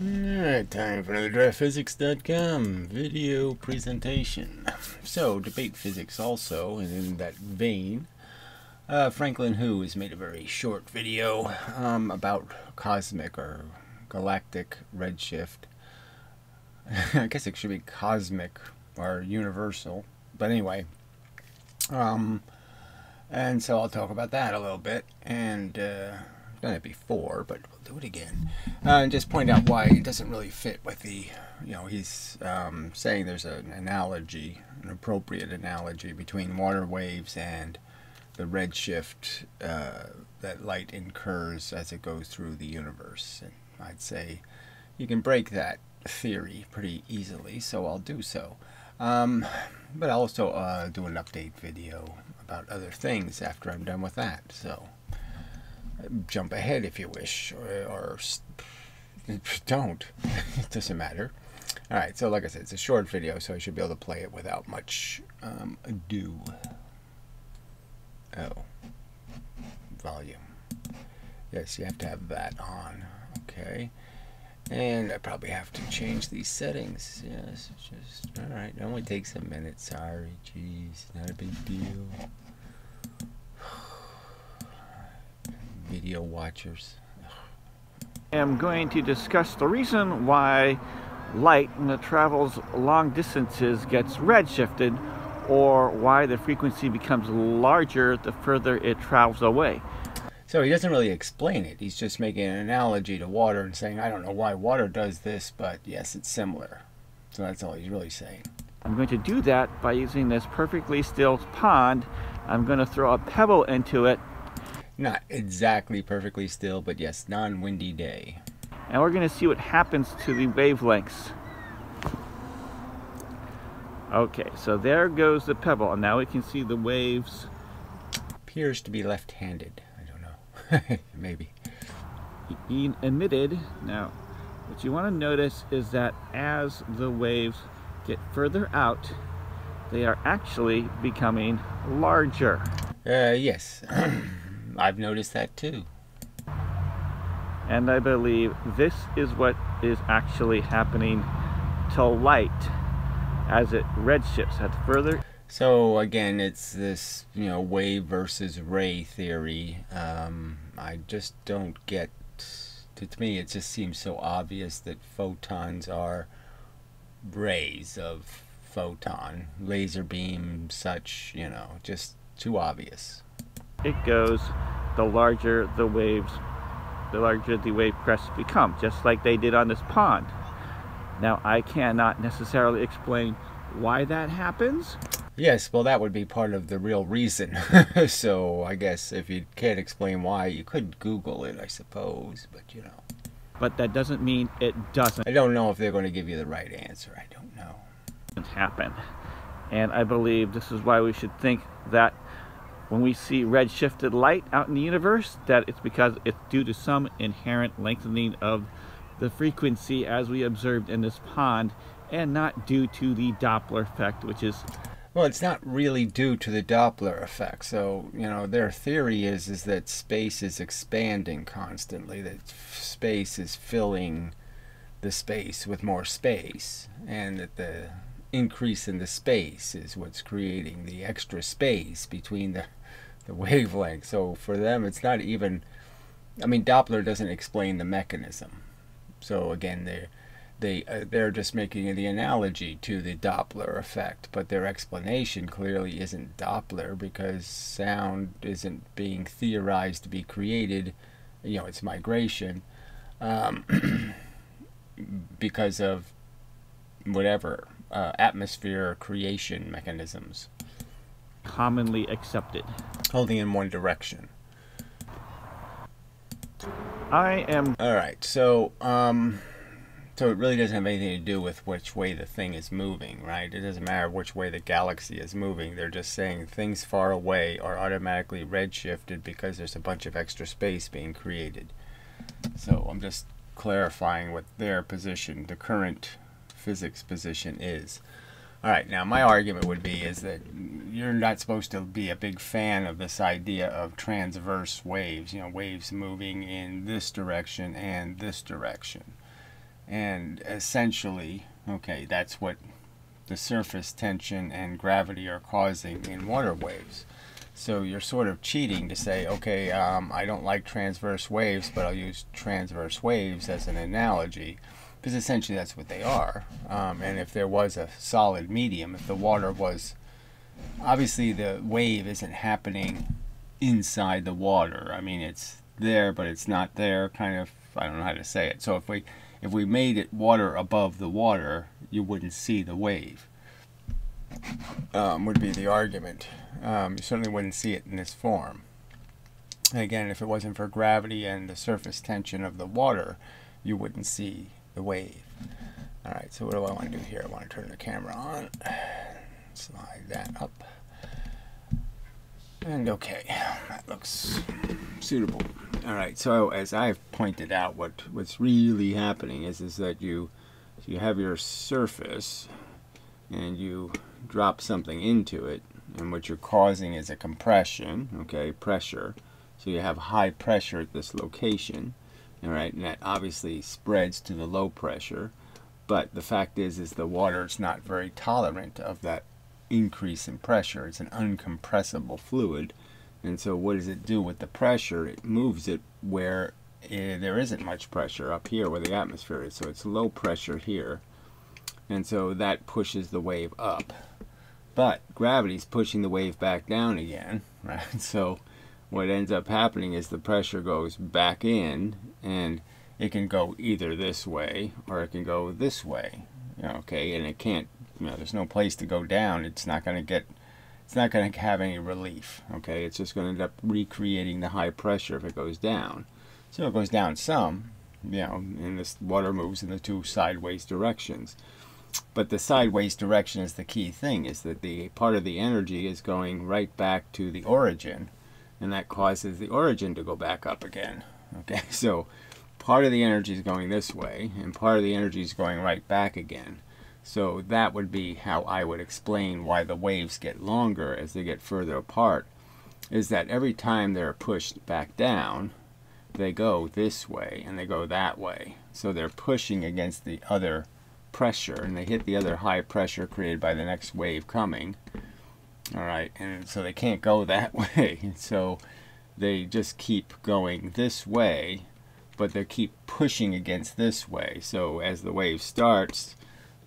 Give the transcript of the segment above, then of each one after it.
Alright, time for another DraftPhysics.com video presentation. So, debate physics also, and in that vein, Franklin Hu has made a very short video about cosmic or galactic redshift. I guess it should be cosmic or universal, but anyway. And so I'll talk about that a little bit, and I've done it before, but we'll do it again. And just point out why it doesn't really fit with the, he's saying there's an analogy, an appropriate analogy between water waves and the redshift that light incurs as it goes through the universe. And I'd say you can break that theory pretty easily, so I'll do so. But I'll also do an update video about other things after I'm done with that. So jump ahead if you wish, or don't. It doesn't matter. Alright, so like I said, it's a short video, so I should be able to play it without much ado. Oh. Volume. Yes, you have to have that on. Okay. And I probably have to change these settings. Yes, it's just alright. It only takes a minute. Sorry, jeez, not a big deal. Video watchers. I'm going to discuss the reason why light, when it travels long distances, gets redshifted, or why the frequency becomes larger the further it travels away. So he doesn't really explain it. He's just making an analogy to water and saying, I don't know why water does this, but yes, it's similar. So that's all he's really saying. I'm going to do that by using this perfectly still pond. I'm going to throw a pebble into it. Not exactly perfectly still, but yes, non-windy day. And we're going to see what happens to the wavelengths. Okay, so there goes the pebble, and now we can see the waves. Appears to be left-handed. Maybe. Being emitted. Now, what you want to notice is that as the waves get further out, they are actually becoming larger. Yes. I've noticed that too. And I believe this is what is actually happening to light as it redshifts at further. So again, it's this, wave versus ray theory. I just don't get, to me it just seems so obvious that photons are rays of photon, laser beam, such, just too obvious. It goes, the larger the waves, the larger the wave crests become, just like they did on this pond. Now, I cannot necessarily explain why that happens. Yes, well, that would be part of the real reason. So I guess if you can't explain why, you could Google it, I suppose, but But that doesn't mean it doesn't. I don't know if they're going to give you the right answer. I don't know. Happen. And I believe this is why we should think that when we see redshifted light out in the universe, that it's because it's due to some inherent lengthening of the frequency as we observed in this pond, and not due to the Doppler effect, which is... Well, it's not really due to the Doppler effect. So, their theory is that space is expanding constantly, that space is filling the space with more space, and that the increase in the space is what's creating the extra space between the wavelengths. So for them, it's not even... Doppler doesn't explain the mechanism. So again, they're just making the analogy to the Doppler effect, but their explanation clearly isn't Doppler, because sound isn't being theorized to be created, it's migration, because of whatever atmosphere creation mechanisms commonly accepted, only in one direction. I am... Alright, so so it really doesn't have anything to do with which way the thing is moving, right? It doesn't matter which way the galaxy is moving. They're just saying things far away are automatically redshifted because there's a bunch of extra space being created. So I'm just clarifying what their position, the current physics position, is. Alright, now my argument would be is that you're not supposed to be a big fan of this idea of transverse waves, waves moving in this direction and this direction. And essentially, okay, that's what the surface tension and gravity are causing in water waves. So you're sort of cheating to say, okay, I don't like transverse waves, but I'll use transverse waves as an analogy, because essentially that's what they are. And if there was a solid medium, if the water was, obviously the wave isn't happening inside the water. I mean, it's there, but it's not there, kind of. I don't know how to say it. So if we made it water above the water, you wouldn't see the wave, would be the argument. You certainly wouldn't see it in this form. And again, if it wasn't for gravity and the surface tension of the water, you wouldn't see the wave. Alright, so what do I want to do here? I want to turn the camera on. Slide that up. And okay, that looks suitable. Alright, so as I've pointed out, what's really happening is that you have your surface and you drop something into it, and what you're causing is a compression, okay, pressure. So you have high pressure at this location, alright, and that obviously spreads to the low pressure. But the fact is the water is not very tolerant of that increase in pressure. It's an uncompressible fluid, and so what does it do with the pressure? It moves it where there isn't much pressure, up here where the atmosphere is. So it's low pressure here, and so that pushes the wave up. But gravity's pushing the wave back down again, right? So what ends up happening is the pressure goes back in, and it can go either this way or it can go this way, okay? And it can't, there's no place to go down. It's not going to have any relief, okay? It's just going to end up recreating the high pressure if it goes down. So it goes down some, and this water moves in the two sideways directions. But the sideways direction is the key thing, is that the part of the energy is going right back to the origin, and that causes the origin to go back up again, okay? So part of the energy is going this way, and part of the energy is going right back again. So that would be how I would explain why the waves get longer as they get further apart, is that every time they're pushed back down, they go this way and they go that way. So they're pushing against the other pressure, and they hit the other high pressure created by the next wave coming. Alright, and so they can't go that way. So they just keep going this way, but they keep pushing against this way. So as the wave starts,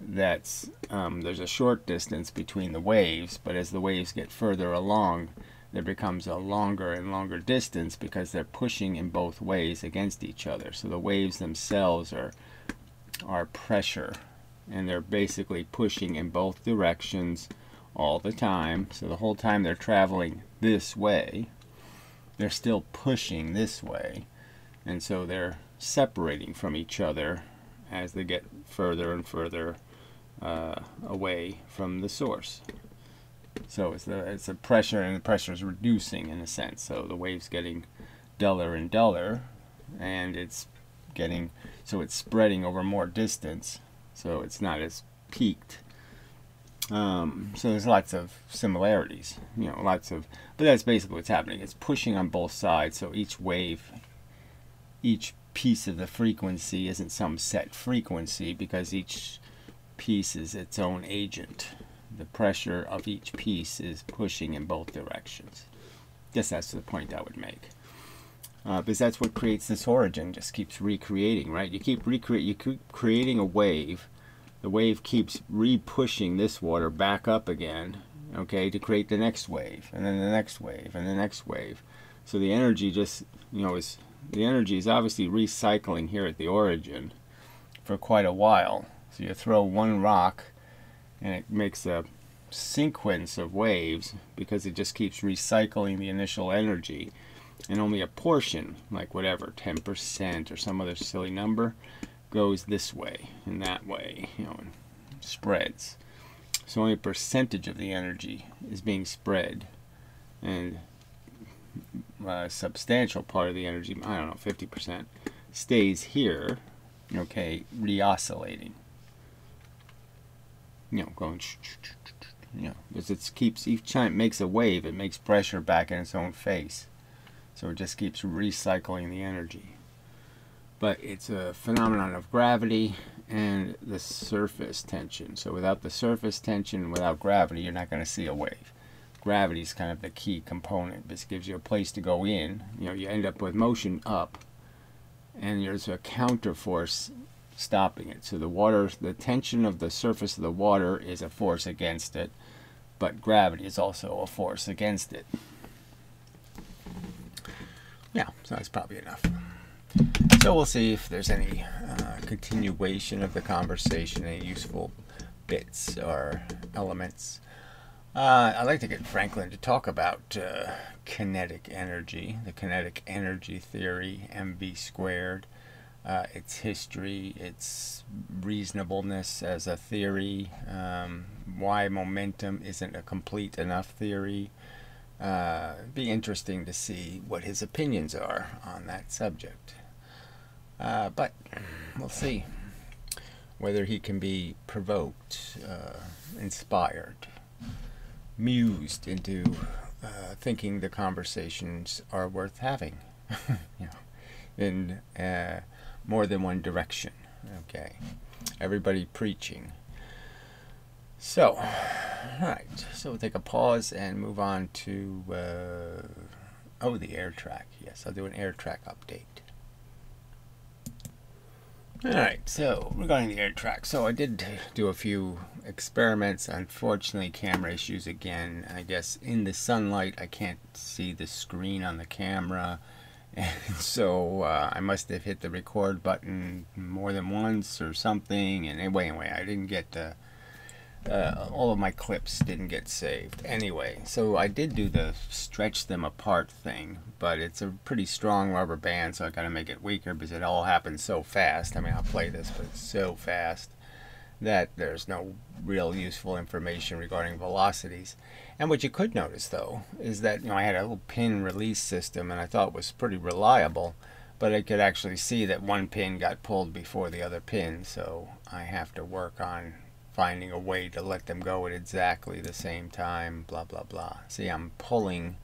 there's a short distance between the waves, but as the waves get further along, there becomes a longer and longer distance because they're pushing in both ways against each other. So the waves themselves are pressure, and they're basically pushing in both directions all the time. So the whole time they're traveling this way, they're still pushing this way, and so they're separating from each other as they get further and further away from the source. So it's a pressure, and the pressure is reducing in a sense. So the wave's getting duller and duller, and it's spreading over more distance, so it's not as peaked. So there's lots of similarities, but that's basically what's happening. It's pushing on both sides, so each wave, each piece of the frequency isn't some set frequency, because each piece is its own agent. The pressure of each piece is pushing in both directions. Guess that's the point I would make. Because that's what creates this origin, just keeps recreating, right? You keep creating a wave. The wave keeps re-pushing this water back up again, okay, to create the next wave, and then the next wave, and the next wave. So the energy just, the energy is obviously recycling here at the origin for quite a while. So you throw one rock, and it makes a sequence of waves because it just keeps recycling the initial energy, and only a portion, like whatever, 10% or some other silly number, goes this way and that way, and spreads. So only a percentage of the energy is being spread, and a substantial part of the energy, I don't know, 50%, stays here, okay, re-oscillating. Going, because it keeps, each time it makes a wave, it makes pressure back in its own face. So it just keeps recycling the energy. But it's a phenomenon of gravity, and the surface tension. So without the surface tension, without gravity, you're not going to see a wave. Gravity is kind of the key component. This gives you a place to go in. You know, you end up with motion up, and there's a counter force stopping it. So the water, the tension of the surface of the water is a force against it, but gravity is also a force against it. Yeah, so that's probably enough. So we'll see if there's any continuation of the conversation, any useful bits or elements. I'd like to get Franklin to talk about kinetic energy, the kinetic energy theory, mv squared, its history, its reasonableness as a theory, why momentum isn't a complete enough theory. Be interesting to see what his opinions are on that subject. But we'll see whether he can be provoked, inspired, mused into thinking the conversations are worth having, you know, in more than one direction. Okay, everybody preaching. So, all right. So we'll take a pause and move on to the air track. Yes, I'll do an air track update. Alright, so regarding the air track, so I did do a few experiments. Unfortunately, camera issues again. I guess in the sunlight I can't see the screen on the camera, and so I must have hit the record button more than once or something, and anyway I didn't get all of my clips didn't get saved. Anyway, so I did do the stretch them apart thing, but it's a pretty strong rubber band, so I gotta make it weaker because it all happens so fast. I mean, I'll play this, but it's so fast that there's no real useful information regarding velocities. And what you could notice though is that, you know, I had a little pin release system and I thought it was pretty reliable, but I could actually see that one pin got pulled before the other pin, so I have to work on finding a way to let them go at exactly the same time, blah blah blah. See, I'm pulling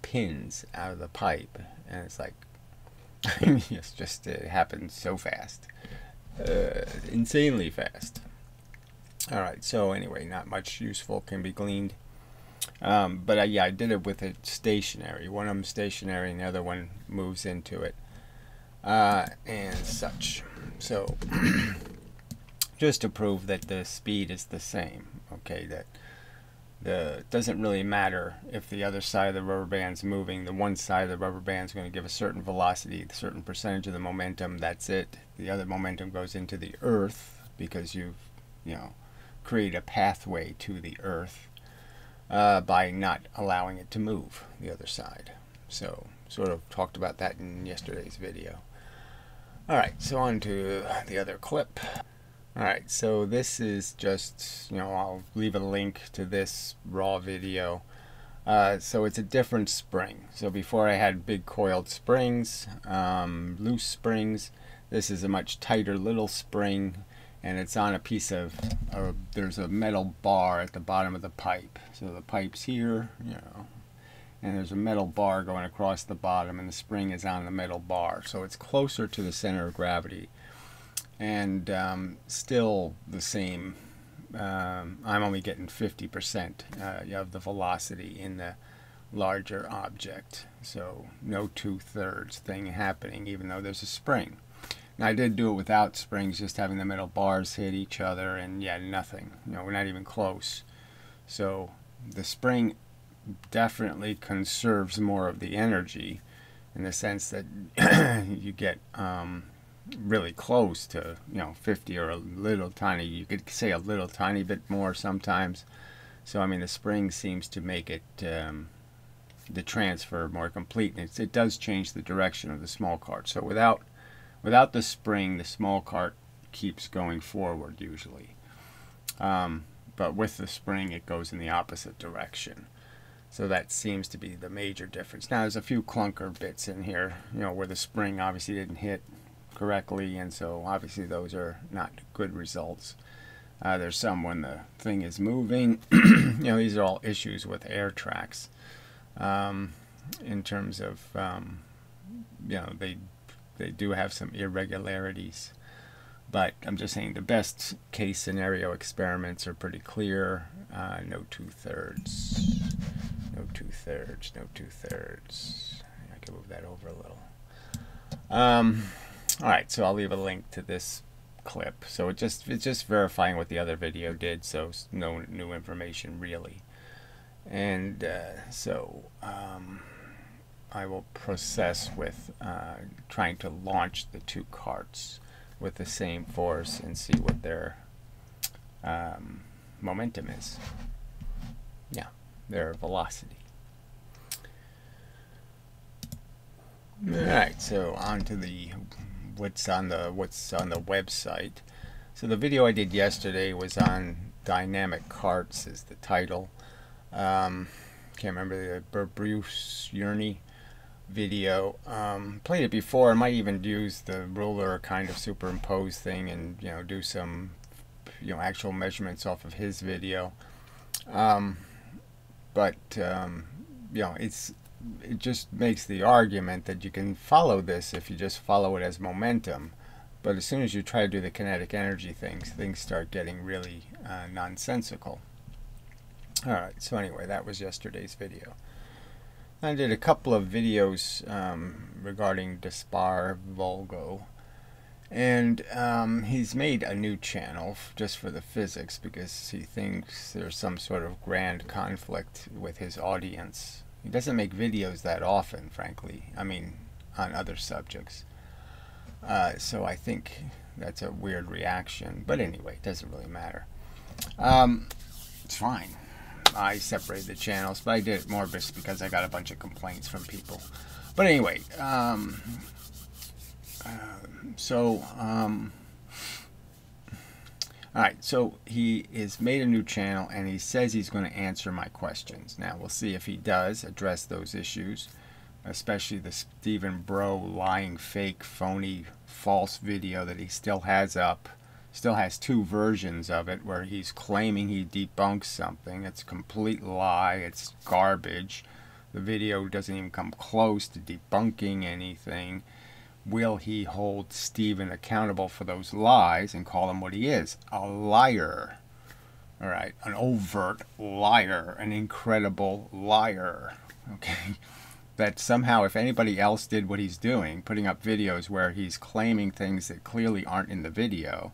pins out of the pipe, and it's like it's just it happens so fast, insanely fast. All right, so anyway, not much useful can be gleaned, but yeah, I did it with it stationary. One of them stationary and the other one moves into it, and such. So just to prove that the speed is the same, okay, that it doesn't really matter if the other side of the rubber band's moving. The one side of the rubber band's going to give a certain velocity, a certain percentage of the momentum, that's it. The other momentum goes into the earth because you've, you know, created a pathway to the earth by not allowing it to move, the other side. So, sort of talked about that in yesterday's video. Alright, so on to the other clip. Alright, so this is just, you know, I'll leave a link to this raw video. So it's a different spring. So before I had big coiled springs, loose springs. This is a much tighter little spring, and it's on a piece of, there's a metal bar at the bottom of the pipe. So the pipe's here, you know, and there's a metal bar going across the bottom, and the spring is on the metal bar. So it's closer to the center of gravity. And still the same, I'm only getting 50% of the velocity in the larger object, so no 2/3 thing happening even though there's a spring. Now I did do it without springs, just having the metal bars hit each other, and yeah, nothing, you know, we're not even close. So the spring definitely conserves more of the energy in the sense that you get really close to, you know, 50 or a little tiny, you could say a little tiny bit more sometimes. So I mean, the spring seems to make it the transfer more complete, and it does change the direction of the small cart. So without the spring, the small cart keeps going forward usually, but with the spring it goes in the opposite direction. So that seems to be the major difference. Now there's a few clunker bits in here, you know, where the spring obviously didn't hit correctly, and so obviously those are not good results. There's some when the thing is moving. You know, these are all issues with air tracks in terms of you know, they do have some irregularities. But I'm just saying the best case scenario experiments are pretty clear. No 2/3. No 2/3. No 2/3. I can move that over a little. Alright, so I'll leave a link to this clip. So it's just verifying what the other video did, so no new information really. And I will process with trying to launch the two carts with the same force and see what their momentum is. Yeah, their velocity. Alright, so on to the what's on the website. So the video I did yesterday was on dynamic carts is the title. Can't remember the Bruce Yerney video. Played it before. I might even use the ruler kind of superimpose thing and do some actual measurements off of his video. It just makes the argument that you can follow this if you just follow it as momentum, but as soon as you try to do the kinetic energy things start getting really nonsensical. Alright, so anyway, that was yesterday's video. I did a couple of videos regarding Dispar Volgo, and he's made a new channel just for the physics because he thinks there's some sort of grand conflict with his audience. He doesn't make videos that often, frankly. I mean, on other subjects. So I think that's a weird reaction. But anyway, it doesn't really matter. It's fine. I separated the channels, but I did it more just because I got a bunch of complaints from people. But anyway, alright, so he has made a new channel and he says he's going to answer my questions. Now we'll see if he does address those issues, especially the Stephen Bro lying, fake, phony, false video that he still has up. Still has two versions of it where he's claiming he debunks something. It's a complete lie. It's garbage. The video doesn't even come close to debunking anything. Will he hold Stephen accountable for those lies and call him what he is? A liar. Alright, an overt liar. An incredible liar. Okay? That somehow if anybody else did what he's doing, putting up videos where he's claiming things that clearly aren't in the video,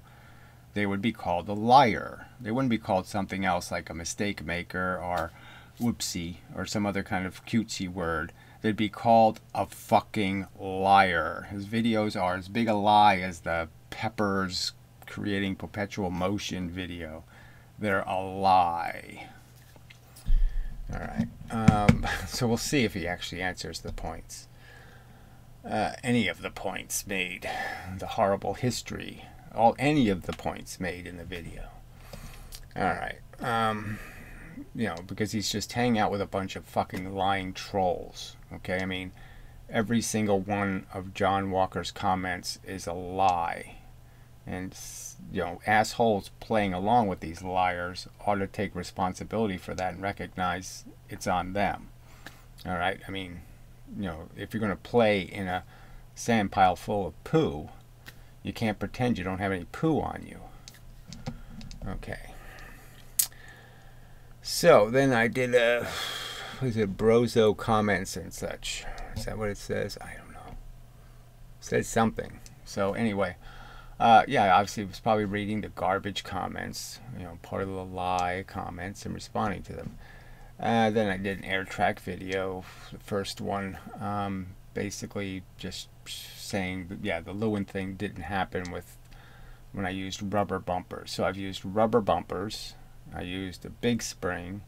they would be called a liar. They wouldn't be called something else like a mistake maker or whoopsie or some other kind of cutesy word. They'd be called a fucking liar. His videos are as big a lie as the Peppers creating perpetual motion video. They're a lie. Alright, so we'll see if he actually answers the points. Any of the points made. The horrible history. Any of the points made in the video. Alright, because he's just hanging out with a bunch of fucking lying trolls. Okay, I mean, every single one of John Walker's comments is a lie. And, assholes playing along with these liars ought to take responsibility for that and recognize it's on them. Alright, I mean, if you're going to play in a sand pile full of poo, you can't pretend you don't have any poo on you. Okay. So then I did Brozo comments and such. Is that what it says? I don't know. It says something. So anyway, yeah, obviously it was probably reading the garbage comments, part of the lie comments and responding to them. Then I did an air track video, the first one, basically just saying that, yeah, the Lewin thing didn't happen when I used rubber bumpers. So I've used rubber bumpers, I used a big spring,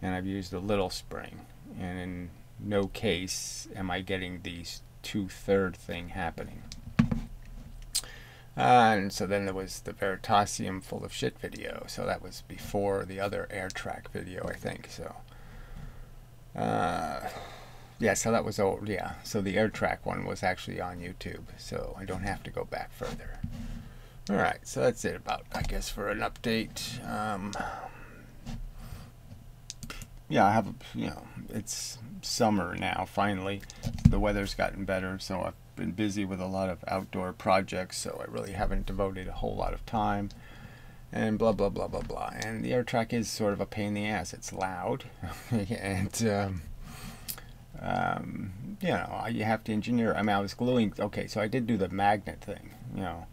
and I've used a little spring. And in no case am I getting these 2/3 thing happening. And so then there was the Veritasium full of shit video. So that was before the other air track video, I think. So yeah, so that was old. Yeah, so the air track one was actually on YouTube, so I don't have to go back further. Alright, so that's it about, I guess, for an update. Yeah, I have, it's summer now, finally. The weather's gotten better, so I've been busy with a lot of outdoor projects, so I really haven't devoted a whole lot of time. And blah blah blah blah blah. And the air track is sort of a pain in the ass. It's loud, and you know, you have to engineer. I mean, I was gluing. Okay, so I did do the magnet thing, you know,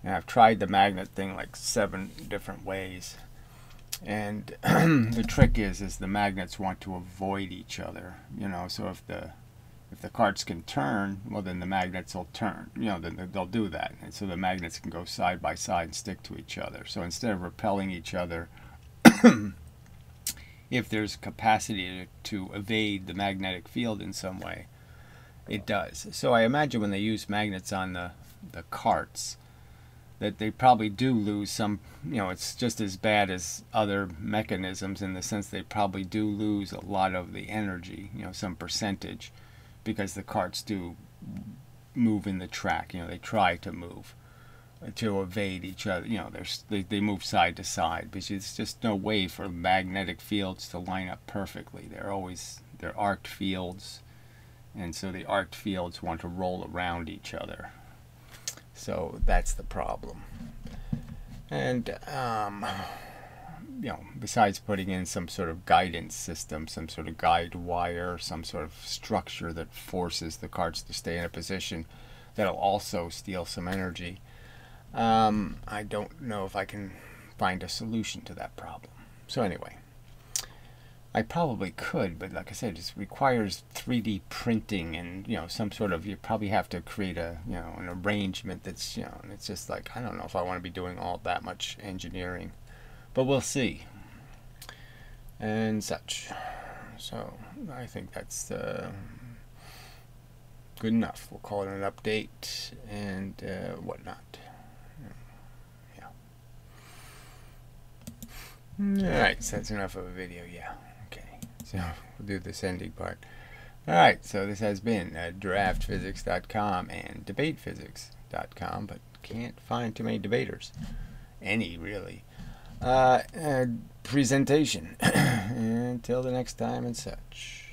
and I've tried the magnet thing like 7 different ways. And the trick is the magnets want to avoid each other, you know. So if the carts can turn, well, then the magnets will turn, you know. Then they'll do that, and so the magnets can go side by side and stick to each other. So instead of repelling each other, if there's capacity to evade the magnetic field in some way, it does. So I imagine when they use magnets on the carts, that they probably do lose some, you know, it's just as bad as other mechanisms in the sense they probably do lose a lot of the energy, you know, some percentage, because the carts do move in the track, you know, they try to move to evade each other, you know, they move side to side, because there's just no way for magnetic fields to line up perfectly. They're arced fields, and so the arced fields want to roll around each other. So that's the problem. And you know, besides putting in some sort of guidance system, some sort of guide wire, some sort of structure that forces the carts to stay in a position that'll also steal some energy, I don't know if I can find a solution to that problem. So anyway, I probably could, but like I said, it requires 3D printing, and, you know, some sort of, you probably have to create a, you know, an arrangement that's, you know, and it's just like, I don't know if I want to be doing all that much engineering, but we'll see, and such. So I think that's good enough. We'll call it an update and whatnot. Yeah. Alright, so that's enough of a video, yeah. So we'll do this ending part. Alright, so this has been draftphysics.com and debatephysics.com, but can't find too many debaters. Any, really. Presentation. Until the next time and such.